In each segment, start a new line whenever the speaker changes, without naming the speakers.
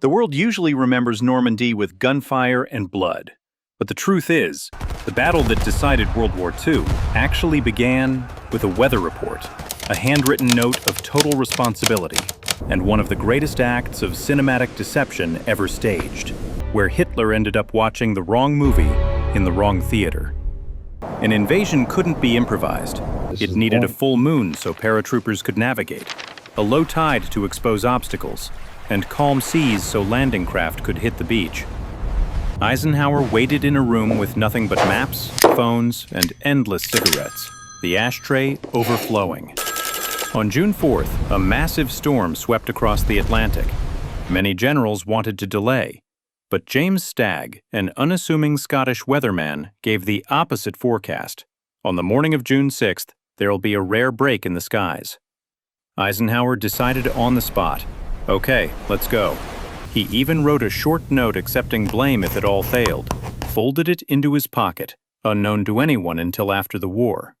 The world usually remembers Normandy with gunfire and blood. But the truth is, the battle that decided World War II actually began with a weather report, a handwritten note of total responsibility, and one of the greatest acts of cinematic deception ever staged, where Hitler ended up watching the wrong movie in the wrong theater. An invasion couldn't be improvised. It needed a full moon so paratroopers could navigate, a low tide to expose obstacles, and calm seas so landing craft could hit the beach. Eisenhower waited in a room with nothing but maps, phones, and endless cigarettes, the ashtray overflowing. On June 4th, a massive storm swept across the Atlantic. Many generals wanted to delay, but James Stagg, an unassuming Scottish weatherman, gave the opposite forecast. On the morning of June 6th, there'll be a rare break in the skies. Eisenhower decided on the spot. Okay, let's go. He even wrote a short note accepting blame if it all failed, folded it into his pocket, unknown to anyone until after the war.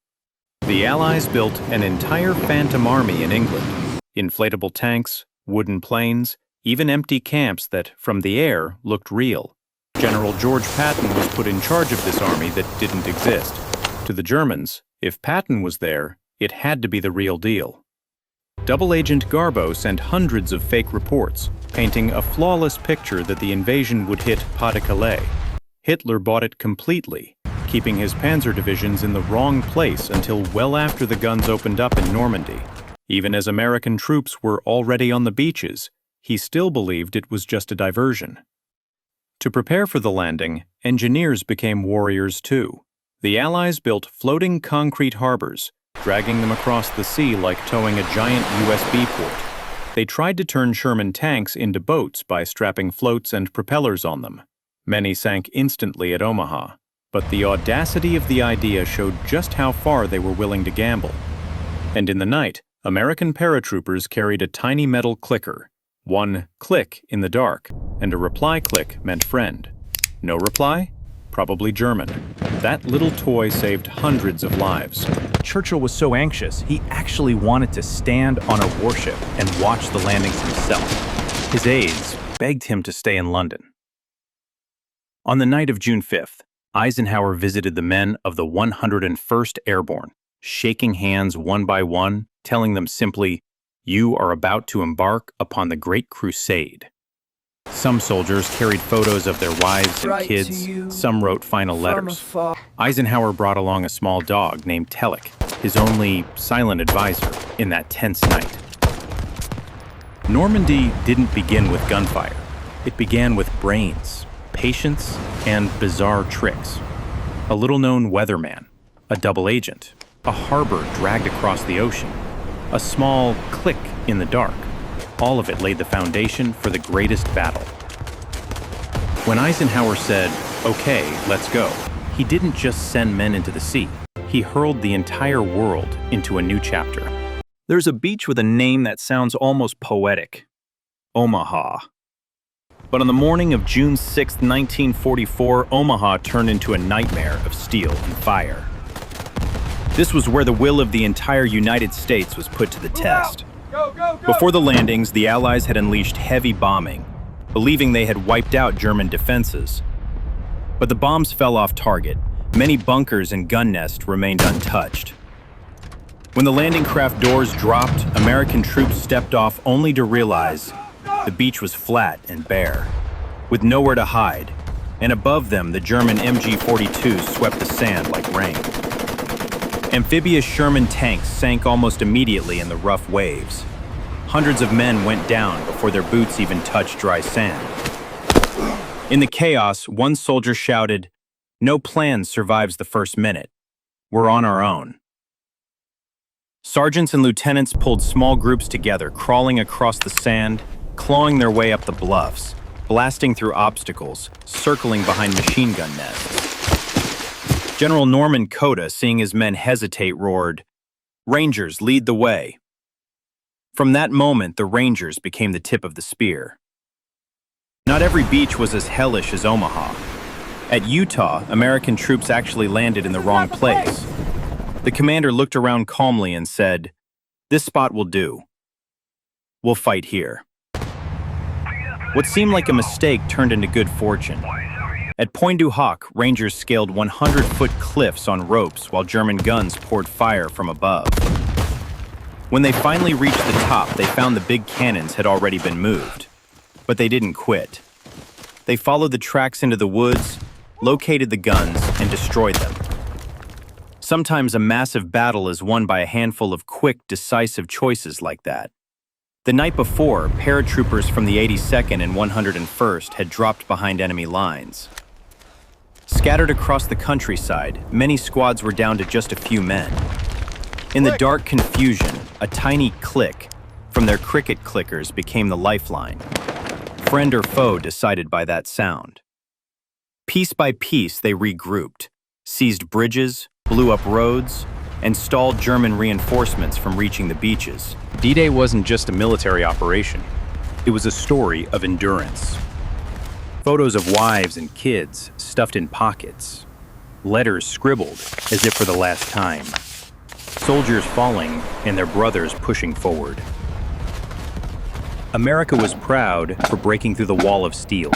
The Allies built an entire phantom army in England. Inflatable tanks, wooden planes, even empty camps that, from the air, looked real. General George Patton was put in charge of this army that didn't exist. To the Germans, if Patton was there, it had to be the real deal. Double Agent Garbo sent hundreds of fake reports, painting a flawless picture that the invasion would hit Pas-de-Calais. Hitler bought it completely, keeping his panzer divisions in the wrong place until well after the guns opened up in Normandy. Even as American troops were already on the beaches, he still believed it was just a diversion. To prepare for the landing, engineers became warriors too. The Allies built floating concrete harbors, dragging them across the sea like towing a giant USB port. They tried to turn Sherman tanks into boats by strapping floats and propellers on them. Many sank instantly at Omaha, but the audacity of the idea showed just how far they were willing to gamble. And in the night, American paratroopers carried a tiny metal clicker. One click in the dark, and a reply click meant friend. No reply? Probably German. That little toy saved hundreds of lives.
Churchill was so anxious, he actually wanted to stand on a warship and watch the landings himself. His aides begged him to stay in London. On the night of June 5th, Eisenhower visited the men of the 101st Airborne, shaking hands one by one, telling them simply, "You are about to embark upon the Great Crusade." Some soldiers carried photos of their wives and kids, some wrote final letters. Eisenhower brought along a small dog named Telek, his only silent advisor in that tense night. Normandy didn't begin with gunfire. It began with brains, patience, and bizarre tricks. A little-known weatherman, a double agent, a harbor dragged across the ocean, a small click in the dark. All of it laid the foundation for the greatest battle. When Eisenhower said, "Okay, let's go," he didn't just send men into the sea. He hurled the entire world into a new chapter.
There's a beach with a name that sounds almost poetic. Omaha. But on the morning of June 6, 1944, Omaha turned into a nightmare of steel and fire. This was where the will of the entire United States was put to the test. Before the landings, the Allies had unleashed heavy bombing, believing they had wiped out German defenses. But the bombs fell off target. Many bunkers and gun nests remained untouched. When the landing craft doors dropped, American troops stepped off only to realize the beach was flat and bare, with nowhere to hide, and above them the German MG-42s swept the sand like rain. Amphibious Sherman tanks sank almost immediately in the rough waves. Hundreds of men went down before their boots even touched dry sand. In the chaos, one soldier shouted, "No plan survives the first minute. We're on our own." Sergeants and lieutenants pulled small groups together, crawling across the sand, clawing their way up the bluffs, blasting through obstacles, circling behind machine gun nests. General Norman Cota, seeing his men hesitate, roared, "Rangers, lead the way." From that moment, the Rangers became the tip of the spear. Not every beach was as hellish as Omaha. At Utah, American troops actually landed in the wrong place. The commander looked around calmly and said, "This spot will do. We'll fight here."
What seemed like a mistake turned into good fortune. At Pointe du Hoc, Rangers scaled 100-foot cliffs on ropes while German guns poured fire from above. When they finally reached the top, they found the big cannons had already been moved. But they didn't quit. They followed the tracks into the woods, located the guns, and destroyed them. Sometimes a massive battle is won by a handful of quick, decisive choices like that. The night before, paratroopers from the 82nd and 101st had dropped behind enemy lines. Scattered across the countryside, many squads were down to just a few men. In the dark confusion, a tiny click from their cricket clickers became the lifeline. Friend or foe decided by that sound. Piece by piece, they regrouped, seized bridges, blew up roads, and stalled German reinforcements from reaching the beaches.
D-Day wasn't just a military operation. It was a story of endurance. Photos of wives and kids stuffed in pockets. Letters scribbled as if for the last time. Soldiers falling and their brothers pushing forward. America was proud for breaking through the wall of steel,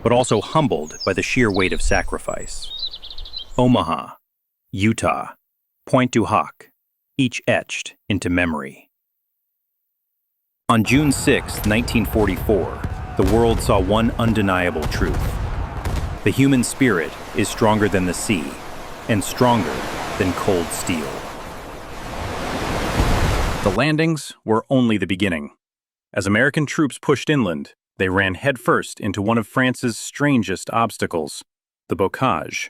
but also humbled by the sheer weight of sacrifice. Omaha, Utah, Pointe du Hoc, each etched into memory. On June 6, 1944, the world saw one undeniable truth. The human spirit is stronger than the sea, and stronger than cold steel. The landings were only the beginning. As American troops pushed inland, they ran headfirst into one of France's strangest obstacles, the bocage.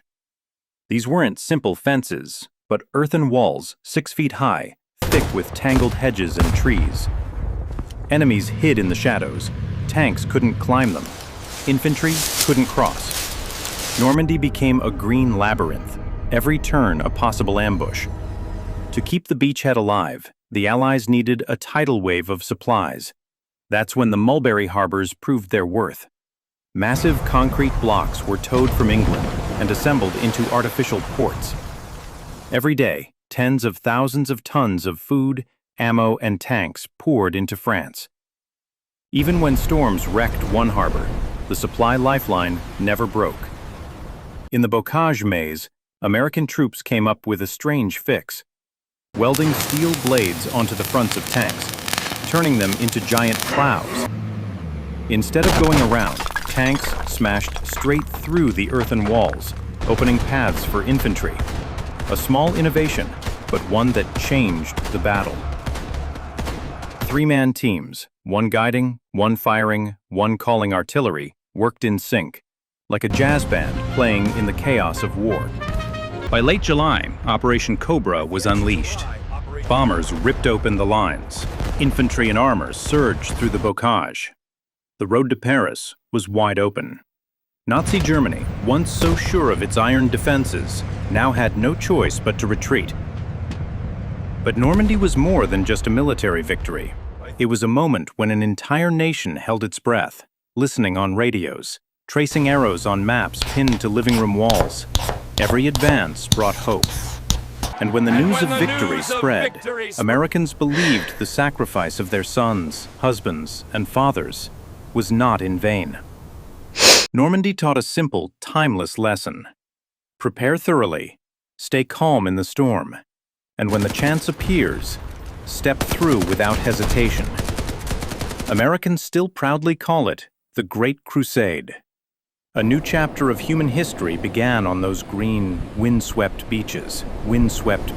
These weren't simple fences, but earthen walls 6 feet high, thick with tangled hedges and trees. Enemies hid in the shadows. Tanks couldn't climb them. Infantry couldn't cross. Normandy became a green labyrinth, every turn a possible ambush. To keep the beachhead alive, the Allies needed a tidal wave of supplies. That's when the mulberry harbors proved their worth. Massive concrete blocks were towed from England and assembled into artificial ports. Every day, tens of thousands of tons of food, ammo, and tanks poured into France. Even when storms wrecked one harbor, the supply lifeline never broke. In the bocage maze, American troops came up with a strange fix: welding steel blades onto the fronts of tanks, turning them into giant plows. Instead of going around, tanks smashed straight through the earthen walls, opening paths for infantry. A small innovation, but one that changed the battle. 3-man teams, one guiding, one firing, one calling artillery, worked in sync, like a jazz band playing in the chaos of war. By late July, Operation Cobra was unleashed. Bombers ripped open the lines. Infantry and armor surged through the bocage. The road to Paris was wide open. Nazi Germany, once so sure of its iron defenses, now had no choice but to retreat. But Normandy was more than just a military victory. It was a moment when an entire nation held its breath, listening on radios, tracing arrows on maps pinned to living room walls. Every advance brought hope. And when the news of victory spread, Americans believed the sacrifice of their sons, husbands, and fathers was not in vain. Normandy taught a simple, timeless lesson. Prepare thoroughly, stay calm in the storm, and when the chance appears, step through without hesitation. Americans still proudly call it the Great Crusade. A new chapter of human history began on those green, windswept beaches, windswept